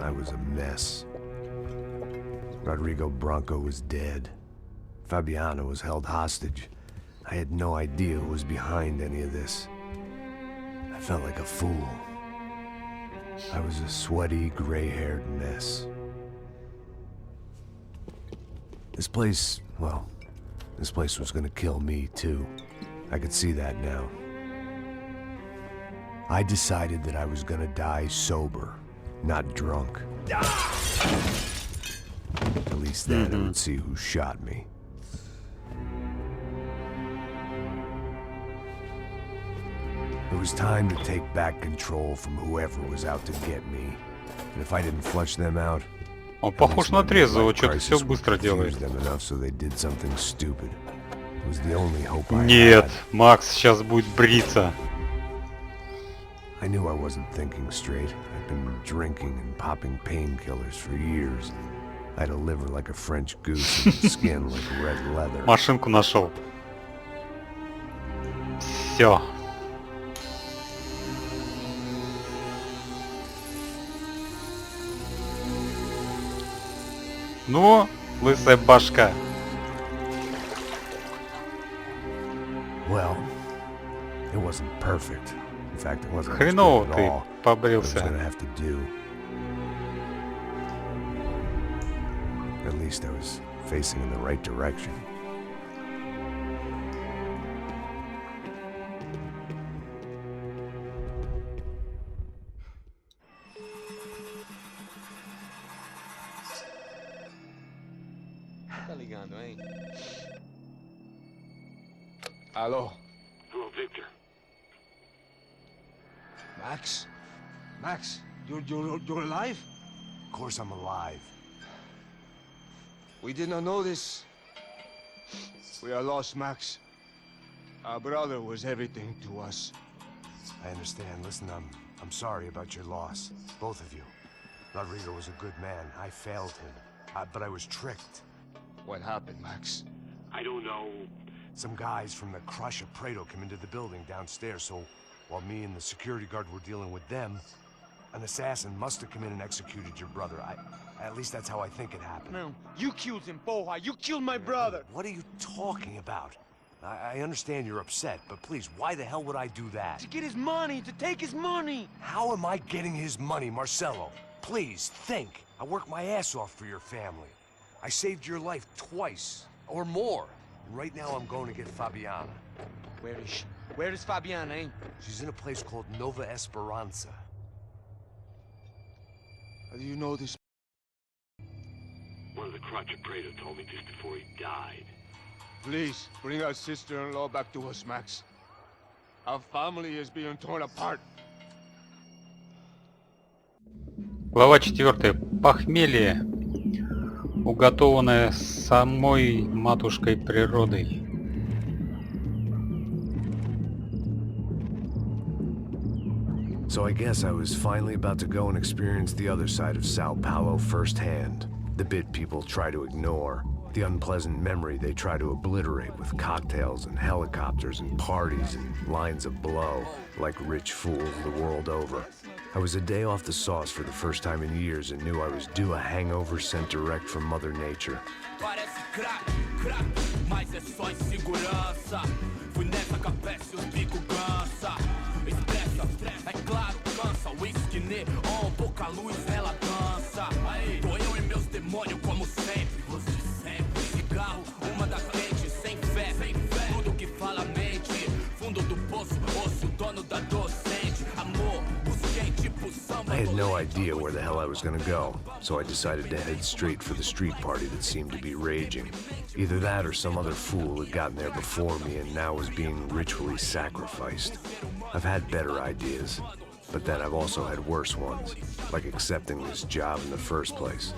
I was a mess. Rodrigo Branco was dead. Fabiana was held hostage. I had no idea who was behind any of this. I felt like a fool. I was a sweaty, gray-haired mess. This place, well, this place was gonna kill me too. I could see that now. I decided that I was gonna die sober, not drunk. At least then I would see who shot me. It was time to take back control from whoever was out to get me. And if I didn't flush them out, Он похож на трезвого, что-то все быстро делает. Нет, Макс сейчас будет бриться. I knew I wasn't thinking straight. I'd been drinking and popping painkillers for years. I had a liver like a French goose and skin like red leather. Машинку нашел. Все. Ну, лысая башка. Well, it wasn't perfect. In fact, it wasn't Хреново good at ты all. побрился. Gonna have to do. At least I was facing in the right direction. Tá ligando, hein? Alô? Hello, Victor. Max? Max, you're alive? Of course I'm alive. We did not know this. We are lost, Max. Our brother was everything to us. I understand. Listen, I'm sorry about your loss. Both of you. Rodrigo was a good man. I failed him. But I was tricked. What happened, Max? I don't know. Some guys from the Crush of Prado came into the building downstairs, so while me and the security guard were dealing with them, an assassin must have come in and executed your brother. At least that's how I think it happened. No, you killed him, Porra. You killed my brother. What are you talking about? I understand you're upset, but please, why the hell would I do that? To get his money, to take his money. How am I getting his money, Marcelo? Please, think. I worked my ass off for your family. I saved your life twice, or more. And right now I'm going to get Fabiana. Where is she? Where is Fabiana, eh? She's in a place called Nova Esperanza. How do you know this? One of the Crotch of Prado told me just before he died. Please, bring our sister-in-law back to us, Max. Our family is being torn apart. Глава 4. Похмелье. Уготованное самой матушкой природой. So I guess I was finally about to go and experience the other side of Sao Paulo firsthand. The bit people try to ignore. The unpleasant memory they try to obliterate with cocktails and helicopters and parties and lines of blow, like rich fools the world over. I was a day off the sauce for the first time in years and knew I was due a hangover sent direct from Mother Nature. I had no idea where the hell I was gonna go, so I decided to head straight for the street party that seemed to be raging. Either that or some other fool had gotten there before me and now was being ritually sacrificed. I've had better ideas, but then I've also had worse ones, like accepting this job in the first place.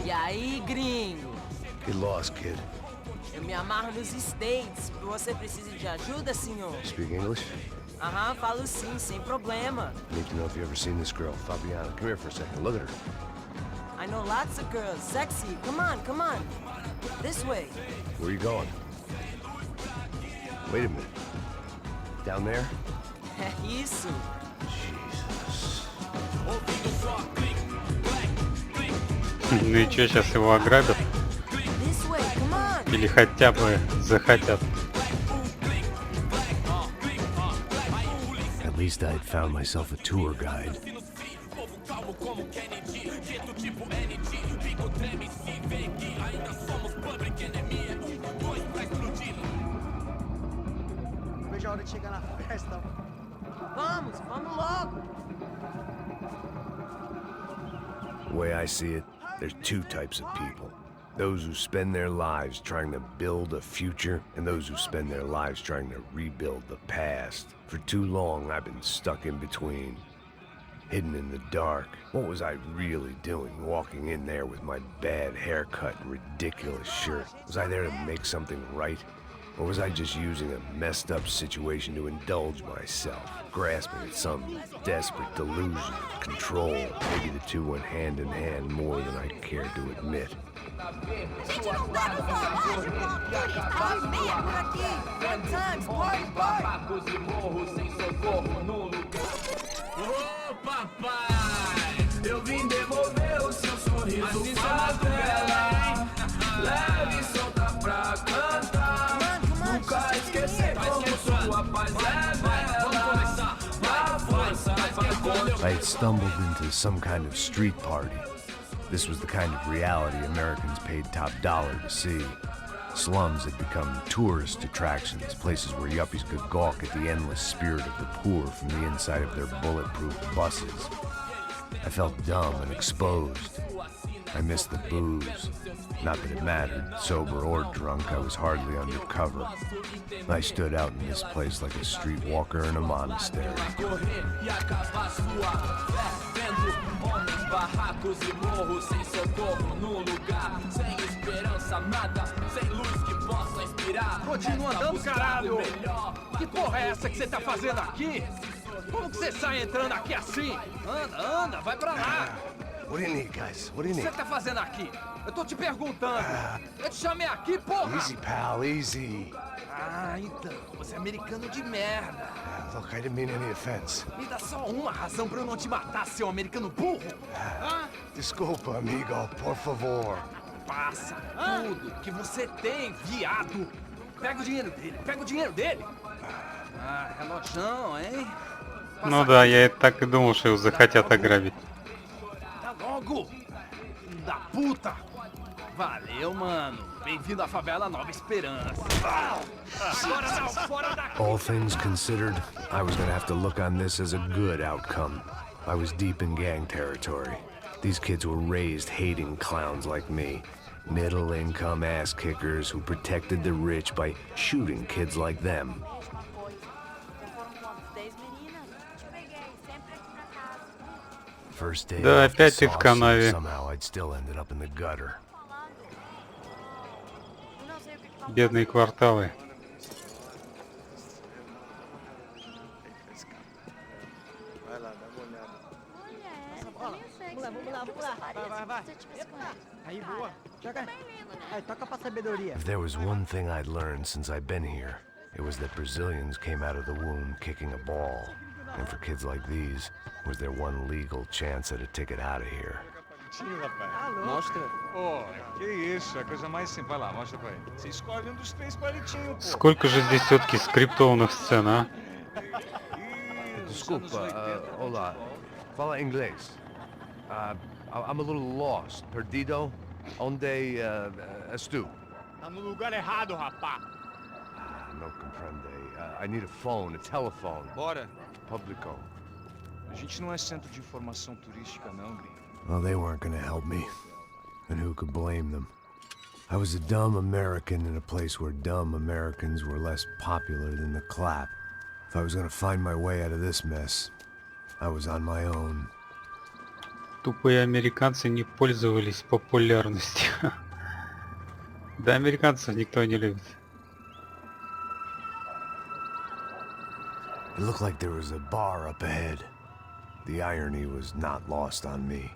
E aí, gringo? Get lost, kid. Eu me amarro nos States. Você precisa de ajuda, senhor? Speak English? Aham, falo sim, sem problema. Need to know if you've ever seen this girl, Fabiana. Come here for a second. Look at her. I know lots of girls. Sexy. Come on, come on. This way. Where are you going? Wait a minute. Down there? É isso. Jesus. Ну и чё, сейчас его ограбят? This way, come on. Или хотя бы захотят? At least I'd found myself a tour guide. Vejo a hora de chegar na festa. Vamos, vamos logo. The way I see it, there's two types of people. Those who spend their lives trying to build a future, and those who spend their lives trying to rebuild the past. For too long, I've been stuck in between. Hidden in the dark. What was I really doing walking in there with my bad haircut and ridiculous shirt? Was I there to make something right? Or was I just using a messed up situation to indulge myself, grasping at some desperate delusion of control? Maybe the two went hand in hand more than I cared to admit. Gente, não dá pra falar. Tá de meia por aqui. One times, party, party. Ô papai, eu vim devolver o seu sorriso favela. Leve e solta pra cantar. Nunca esquecer como sua paz é bela. A força vai contra. I had stumbled into some kind of street party. This was the kind of reality Americans paid top dollar to see. Slums had become tourist attractions, places where yuppies could gawk at the endless spirit of the poor from the inside of their bulletproof buses. I felt dumb and exposed. I missed the booze. Not that it mattered, sober or drunk, I was hardly undercover. I stood out in this place like a streetwalker in a monastery. Barracos e morros sem socorro num lugar sem esperança, nada, sem luz que possa inspirar. Continua andando, caralho! Que porra é essa que você tá fazendo aqui? Como que você sai entrando aqui assim? Anda, anda, vai pra lá! What do you need, guys? What do you O que need? você tá fazendo aqui? Eu tô te perguntando! Eu te chamei aqui, porra! Easy, pal, easy. Ah, então, você é americano de merda! Look, I didn't mean any offense. Me dá só uma razão pra eu não te matar, seu americano burro! Desculpa, amigo, por favor. Passa tudo que você tem, viado! Pega o dinheiro dele, pega o dinheiro dele! Ah, relojão, hein? Ну да, я так и думал, что его захотят ограбить. Tá logo! Filho da puta! Valeu, mano! Bem-vindo à favela Nova Esperança! Agora não, fora daqui! All things considered, I was gonna have to look on this as a good outcome. I was deep in gang territory. These kids were raised hating clowns like me. Middle-income ass-kickers who protected the rich by shooting kids like them. First day Да, off the опять ты в sauce, канаве. somehow I'd still ended up in the gutter. Бедные кварталы. Aí, boa. Joga. Aí, toca pra sabedoria. If there was one thing I'd learned since I'd been here, it was that Brazilians came out of the womb kicking a ball. And for kids like these, was their one legal chance at a ticket out of here. Mostra. Pô, que isso, é a coisa mais simples. Vai lá, mostra pra ele. Você escolhe um dos três palitinhos, pô. Сколько же здесь все-таки скриптованных сцен, а? Desculpa, olá. Fala inglês. I'm a little lost. Perdido? Onde estou? Tá no lugar errado, rapá. No comprende. I need a phone, a telephone. Bora. Publico. A gente não é centro de informação turística, não, gringo. Well, they weren't gonna help me. And who could blame them? I was a dumb American in a place where dumb Americans were less popular than the clap. If I was gonna find my way out of this mess, I was on my own. Тупые американцы не пользовались популярностью. Да, американцев никто не любит. It looked like there was a bar up ahead. The irony was not lost on me.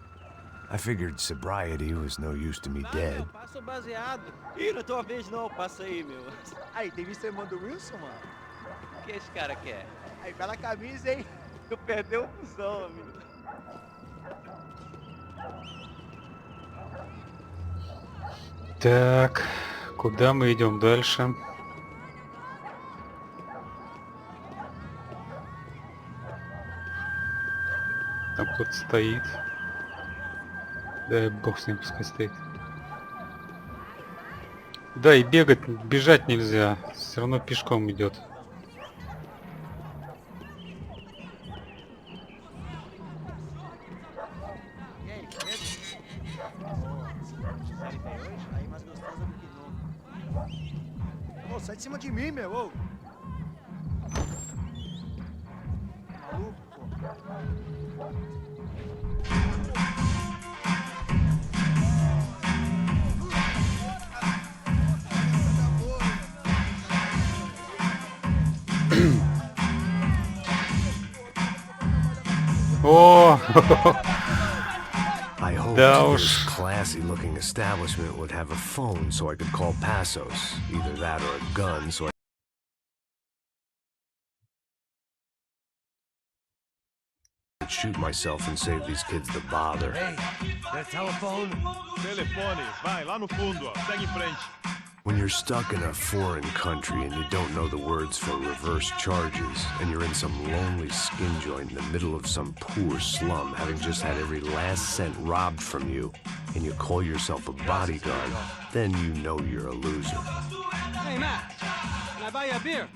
I figured sobriety was no use to me dead. Passa o baseado. Ih, não é tua vez não, passa aí, meu. Aí, tem visto a irmã do Wilson, mano? O que esse cara quer? Aí, bela camisa, hein? Tu perdeu o busão, amigo. Так, куда мы идем дальше? Там кто-то стоит. Дай бог с ним, пускай стоит. Да, и бежать нельзя. Все равно пешком идет. Ô, sai de cima de mim, meu, ô. Maluco, pô. О! I hoped Да this уж. classy-looking establishment would have a phone so I could call Passos. Either that or a gun so I could shoot myself and save these kids the bother. Telefone, vai lá no fundo, ó. Segue em frente. When you're stuck in a foreign country and you don't know the words for reverse charges, and you're in some lonely skin joint in the middle of some poor slum, having just had every last cent robbed from you, and you call yourself a bodyguard, then you know you're a loser. Hey, Matt, can I buy you a beer?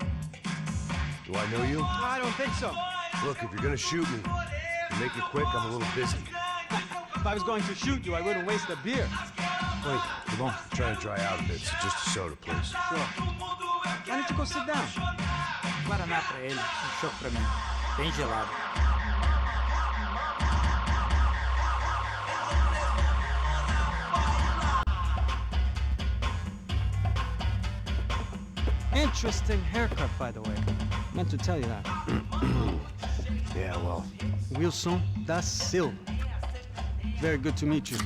Do I know you? I don't think so. Look, if you're gonna shoot me, make it quick, I'm a little busy. If I was going to shoot you, I wouldn't waste a beer. Wait, come on. I'm trying to dry out a bit, so just a soda, please. Sure. Why don't you go sit down? Guaraná pra ele, chopp pra mim. Bem gelado. Interesting haircut, by the way. Meant to tell you that. Yeah, well, Wilson da Silva. Very good to meet you.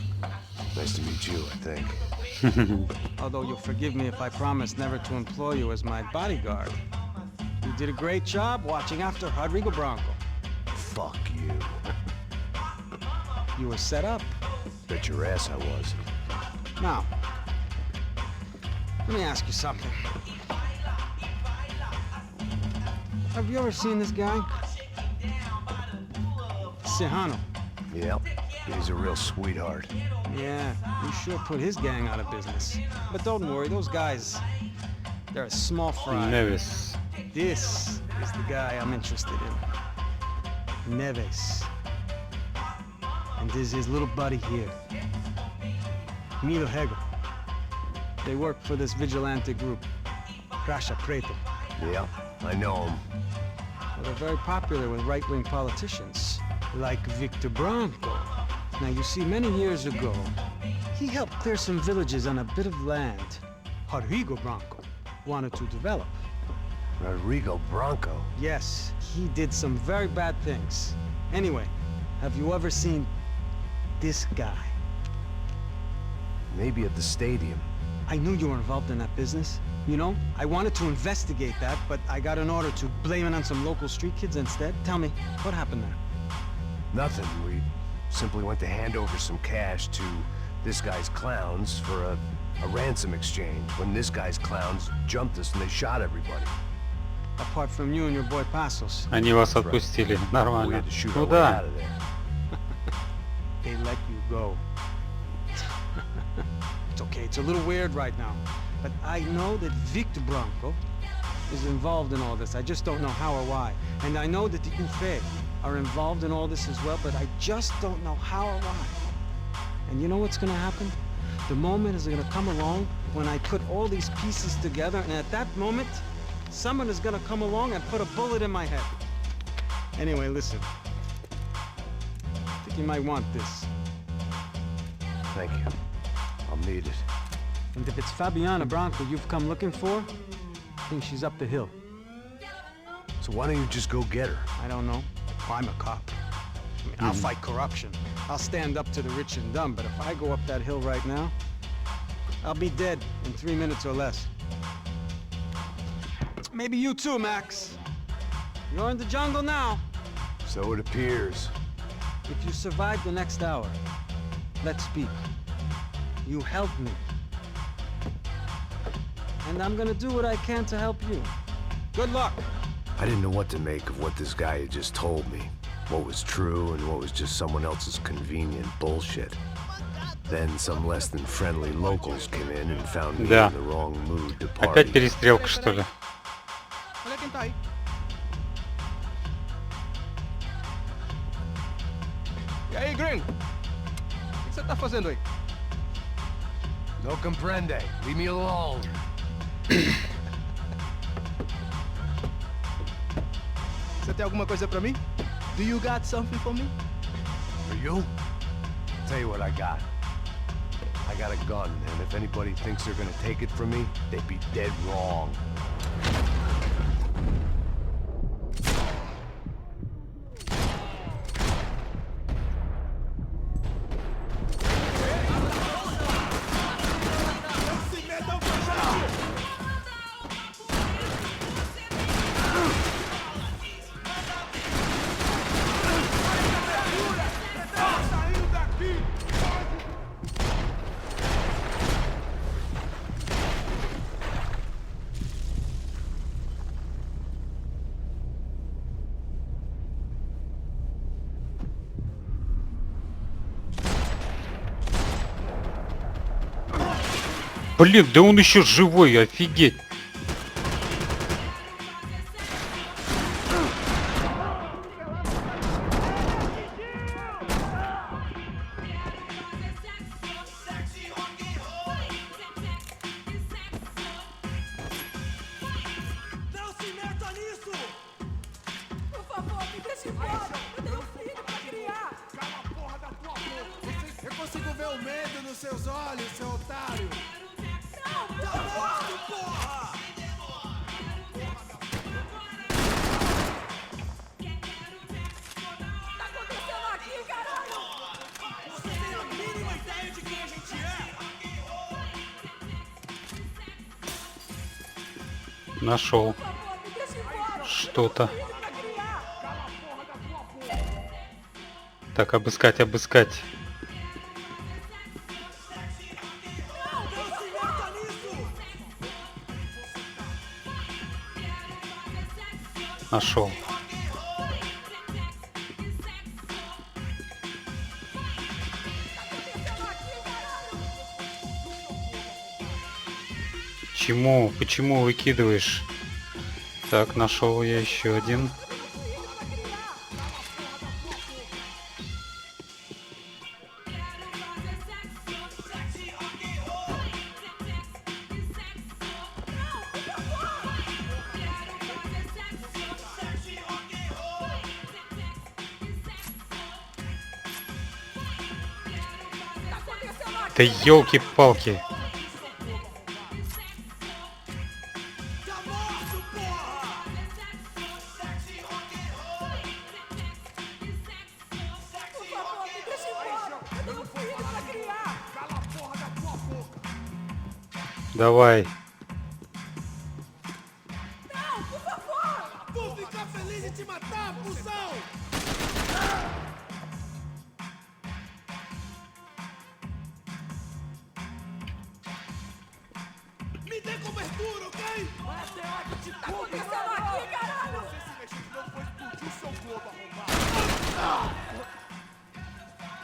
nice to meet you, I think. Although you'll forgive me if I promise never to employ you as my bodyguard. You did a great job watching after Rodrigo Bronco. Fuck you. You were set up. Bet your ass I was. Now, let me ask you something. Have you ever seen this guy? Sejano. Yep, he's a real sweetheart. Yeah, he sure put his gang out of business. But don't worry, those guys, they're a small fry. Невис. This is the guy I'm interested in. Neves. And this is his little buddy here. Milo Hegel. They work for this vigilante group, Crasha Preto. Yep, I know him. Well, they're very popular with right-wing politicians, like Victor Bronco. Now, you see, many years ago, he helped clear some villages on a bit of land Rodrigo Bronco wanted to develop. Rodrigo Bronco? Yes, he did some very bad things. Anyway, have you ever seen this guy? Maybe at the stadium. I knew you were involved in that business. You know, I wanted to investigate that, but I got an order to blame it on some local street kids instead. Tell me, what happened there? Nothing. We simply went to hand over some cash to this guy's clowns for a ransom exchange when this guy's clowns jumped us and they shot everybody. Apart from you and your boy Passos. Они вас отпустили. We Нормально. had to shoot Ну our way да. out of there. They let you go. It's okay, it's a little weird right now. But I know that Victor Bronco is involved in all this. I just don't know how or why. And I know that the UFE are involved in all this as well, but I just don't know how or why. And you know what's gonna happen? The moment is gonna come along when I put all these pieces together, and at that moment, someone is gonna come along and put a bullet in my head. Anyway, listen. I think you might want this. Thank you. I'll need it. And if it's Fabiana Bronco you've come looking for, I think she's up the hill. So why don't you just go get her? I don't know. I'm a cop. I mean, I'll fight corruption. I'll stand up to the rich and dumb, but if I go up that hill right now, I'll be dead in 3 minutes or less. Maybe you too, Max. You're in the jungle now. So it appears. If you survive the next hour, let's speak. You help me. And I'm gonna do what I can to help you. Good luck. I didn't know what to make of what this guy had just told me. What was true and what was just someone else's convenient bullshit. Then some less than friendly locals came in and found me Да. in the wrong mood to Опять party. перестрелка, что ли? Olha quem tá aí. E aí, gringo? O que você tá fazendo aí? No comprende. Leave me alone. Você tem alguma coisa pra mim? Do you got something for me? For you? Tell you what I got. I got a gun, and if anybody thinks they're gonna take it from me, they'd be dead wrong. Блин, да он еще живой, офигеть. Não se meta nisso! Por favor, me deixe embora! Eu tenho um filho pra criar! Cala a porra da tua boca! Eu consigo ver o medo nos seus olhos, seu otário! Não, por Tá favor! morto, porra! Tá acontecendo aqui, caralho? Você tem a mínima ideia de quem a gente é? Нашел Por favor, me deixe embora! что-то. Eu tenho um filho pra criar! Так, обыскать, обыскать. Não se meta nisso! Нашел. Чему? Почему выкидываешь? Так, нашел я еще один. Tá acontecendo aqui! Да елки-палки. Tá morto, porra! Por favor, me deixe embora! Eu tenho um filho pra criar! Cala a porra da tua boca! Давай. Não, por favor! Vou ficar feliz em te matar, cuzão! Me dê cobertura, ok? Tá acontecendo aqui, caralho! Você se mexer de novo, vou explodir seu globo arrombado!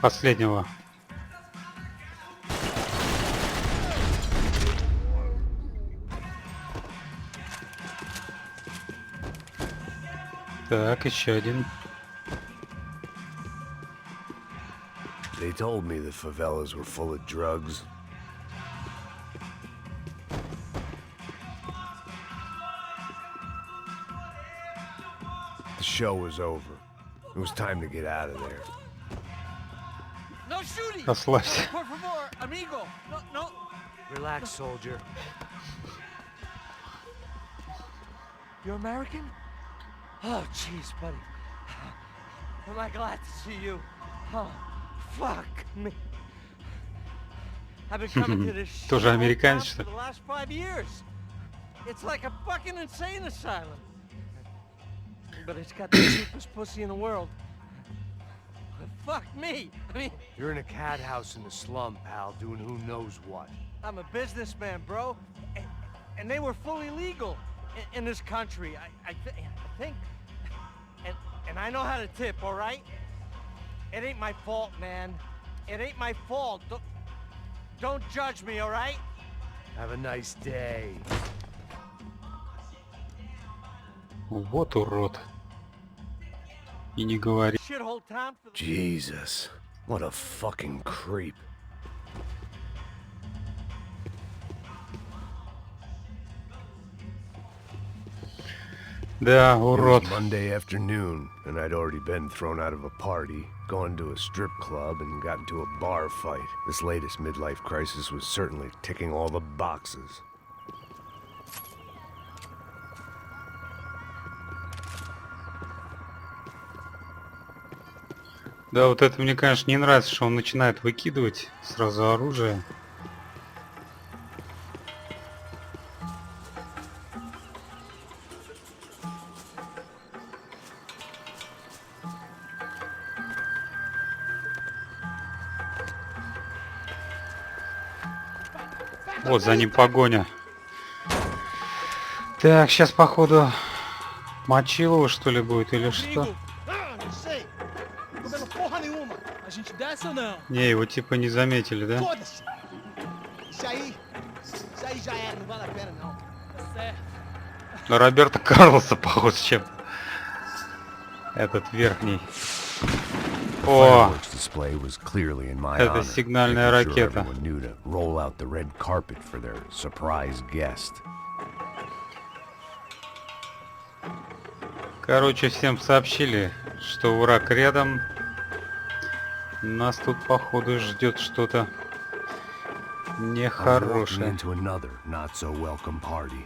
Последнего. Так, еще один. They told me the favelas were full of drugs. The show was over. It was time to get out of there. No shooting! Расслабься. Por favor, amigo! No, no! Relax, soldier. You're American? Oh, jeez, buddy. Am I glad to see you? Oh, Fuck me. I've been coming to this shit Тоже американец, что for ли? the last 5 years. It's like a fucking insane asylum. But it's got the cheapest pussy in the world. Fuck me. I mean, You're in a cat house in the slum, pal, doing who knows what. I'm a businessman, bro. And they were fully legal in this country. I think. And I know how to tip, all right? It ain't my fault, man. It ain't my fault. Don't judge me, all right? Have a nice day. Вот урод. И не говори. Shithole town for the... Jesus, what a fucking creep. Да, It урод. was Monday afternoon, and I'd already been thrown out of a party, gone to a strip club, and got into a bar fight. This latest midlife crisis was certainly ticking all the boxes. Да, вот это мне, конечно, не нравится, что он начинает выкидывать сразу оружие. Вот за ним погоня. Так, сейчас походу Мочилова что ли будет или что? A gente desce ou não? Не, его типа не заметили, да? Foda-se! Isso aí já era, não vale a pena não. Certo. На Роберта Карлоса похож, чем этот верхний. О, Fireworks display was clearly in my это honor, сигнальная making sure ракета. everyone knew to roll out the red carpet for their surprise guest. Короче, всем сообщили, что враг рядом. Нас тут, походу, ждет что-то I was walking нехорошее. into another not so welcome party.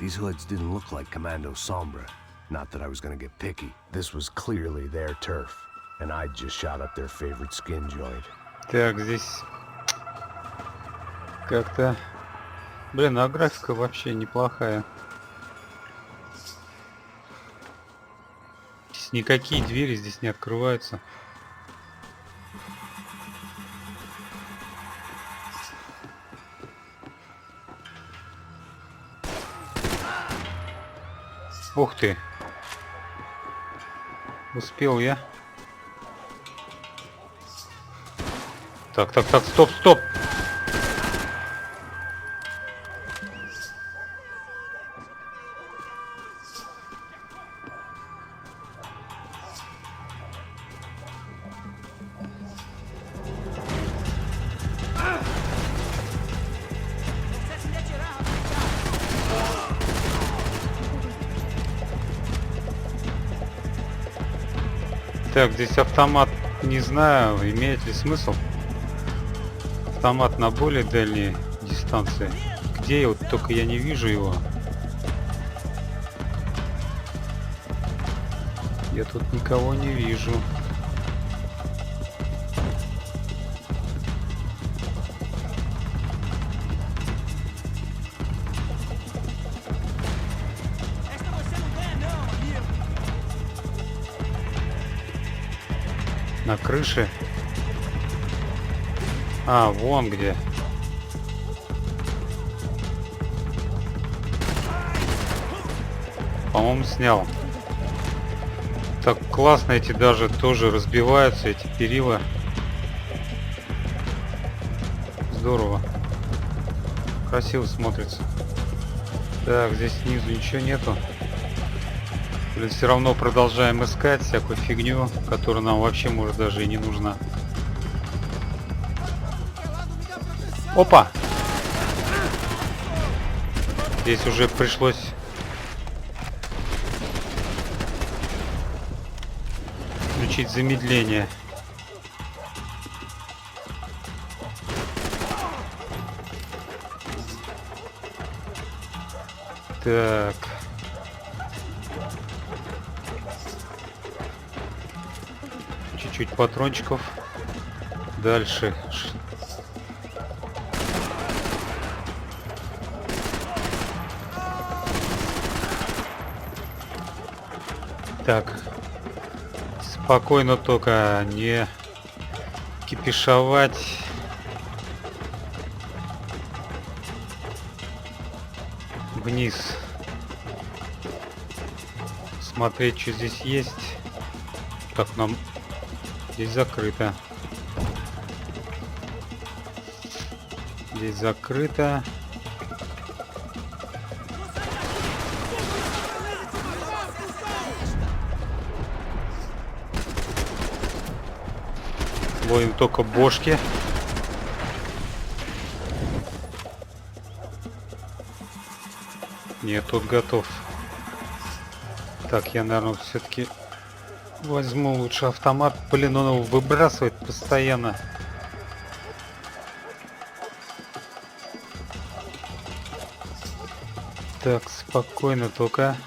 These hoods didn't look like Commando Sombra. Not that I was gonna get picky. This was clearly their turf, and I just shot up their favorite skin joint. Так, здесь как-то... Блин, а графика вообще неплохая. Здесь никакие двери здесь не открываются. Ух ты. Успел я. Так, стоп, стоп. Так, здесь автомат, не знаю, имеет ли смысл. Автомат на более дальней дистанции. Где я? Вот только я не вижу его. Я тут никого не вижу. На крыше. А, вон где. По-моему, снял. Так классно эти даже тоже разбиваются, эти перила. Здорово. Красиво смотрится. Так, здесь снизу ничего нету. Блин, все равно продолжаем искать всякую фигню, которая нам вообще может даже и не нужна. Опа! Здесь уже пришлось включить замедление. Так. Чуть-чуть патрончиков. дальше? Так. Спокойно, только не кипишовать. Вниз. Смотреть, что здесь есть. Так, нам здесь закрыто. Здесь закрыто. Ловим только бошки. Нет, тут готов. Так, я, наверное, все-таки возьму лучше автомат. Блин, он его выбрасывает постоянно. Так, спокойно только.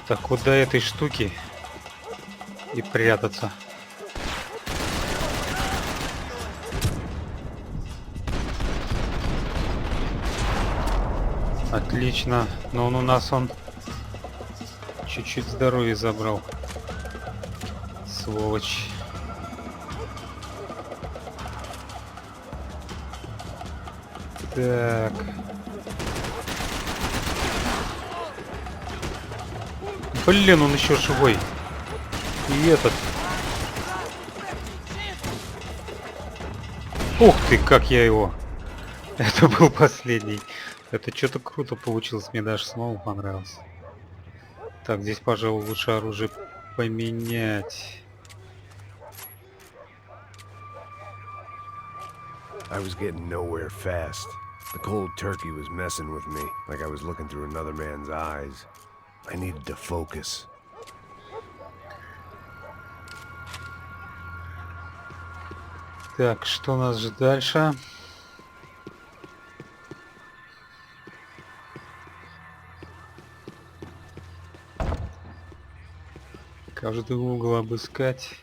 Так, вот до этой штуки и прятаться. Отлично, но он у нас чуть-чуть здоровья забрал. Сволочь. Так. Блин, он еще живой. И этот. Ух ты, как я его. Это был последний. Это что-то круто получилось. Мне даже снова понравилось. Так, здесь, пожалуй, лучше оружие поменять. I was getting nowhere fast. The cold turkey was messing with me, like I was looking through another man's eyes. I needed to focus. Так, что у нас же дальше? Каждый угол обыскать.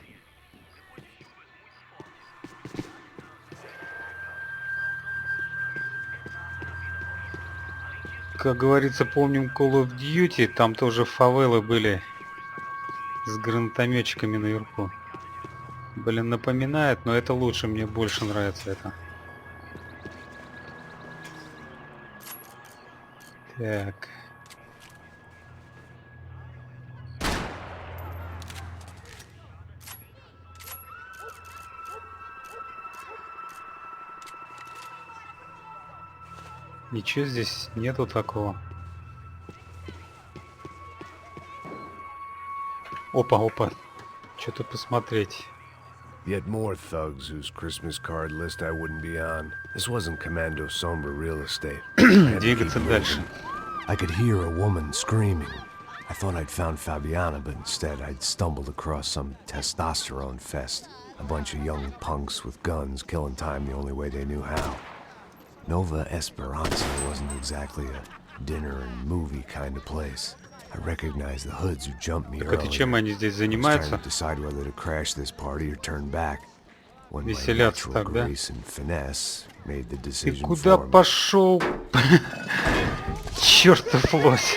Как говорится, помним Call of Duty, там тоже фавелы были с гранатометчиками наверху. Блин, напоминает, но это лучше, мне больше нравится это. Так. Ничего здесь нету такого. Опа, опа. Что-то посмотреть. Yet more thugs whose Christmas card list I wouldn't be on. This wasn't Commando Sombra real estate. Двигаться дальше. I could hear a woman screaming. I thought I'd found Fabiana, but instead I'd stumbled across some testosterone fest. A bunch of young punks with guns killing time the only way they knew how. Nova Esperanza wasn't exactly a dinner and movie kind of place. I recognized the hoods who jumped me earlier. Чем они здесь занимаются? Decide whether to crash this party or turn back. When my Веселятся natural так, да? grace and finesse made the Ты decision куда for me. пошел? Чертов лось.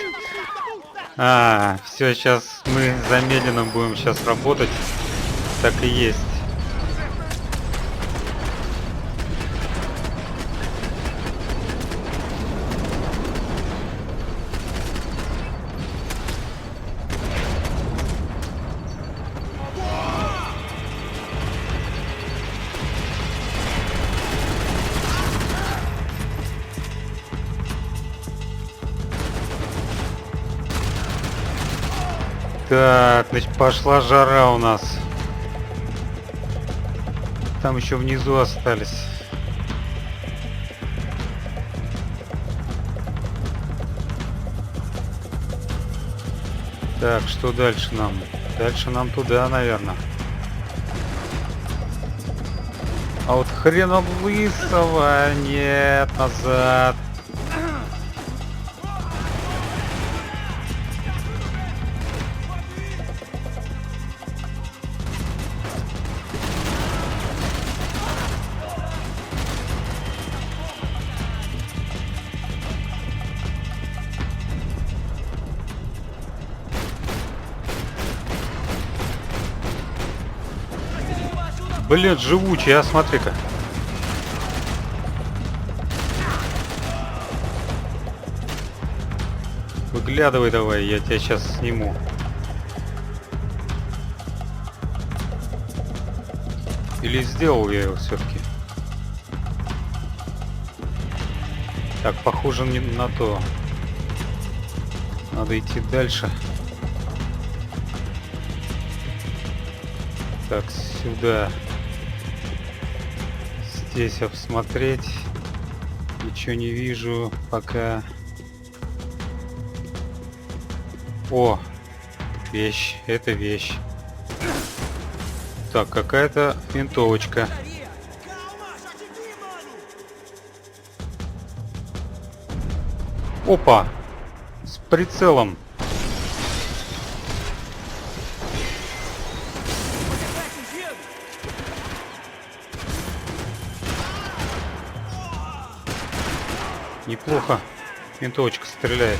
А, все, сейчас мы замедленно будем сейчас работать. Так и есть. Так, значит, пошла жара у нас. Там еще внизу остались. Так, что дальше нам? Дальше нам туда, наверное. А вот хрена лысого. Нет, назад. Блин, живучий, а смотри-ка. Выглядывай давай, я тебя сейчас сниму. Или сделал я его все-таки? Так, похоже не на то. Надо идти дальше. Так, сюда. Здесь обсмотреть. Ничего не вижу пока. О, вещь. Это вещь. Так, какая-то винтовочка. Опа! С прицелом. Неплохо. Винтовочка стреляет.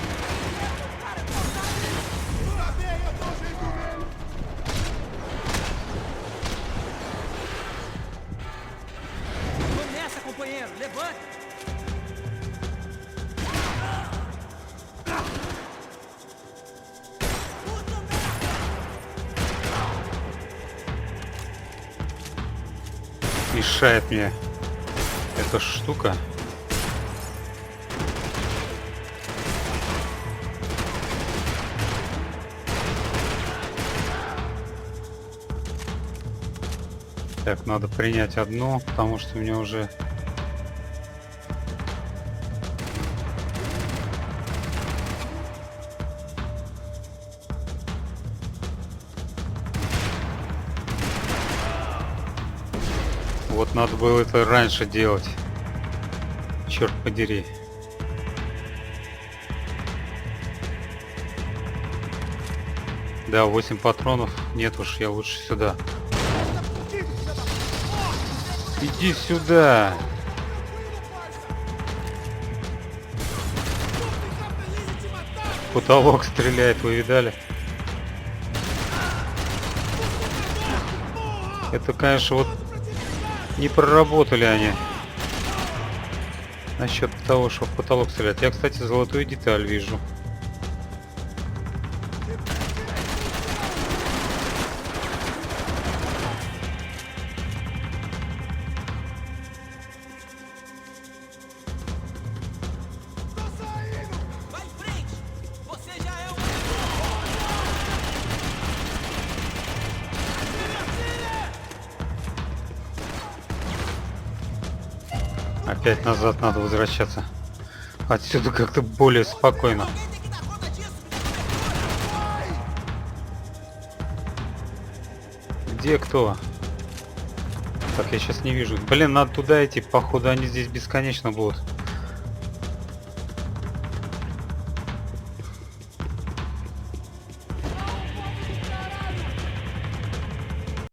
Мешает мне эта штука. Так, надо принять одну, потому что у меня уже... Вот надо было это раньше делать. Черт подери. Да, 8 патронов. Нет уж, я лучше сюда. Иди сюда. Потолок стреляет, вы видали? Это, конечно, вот не проработали они насчет того, что в потолок стрелять. Я, кстати, золотую деталь вижу. Опять назад надо возвращаться. Отсюда как-то более спокойно. Где кто? Так, я сейчас не вижу. Блин, надо туда идти. Походу они здесь бесконечно будут.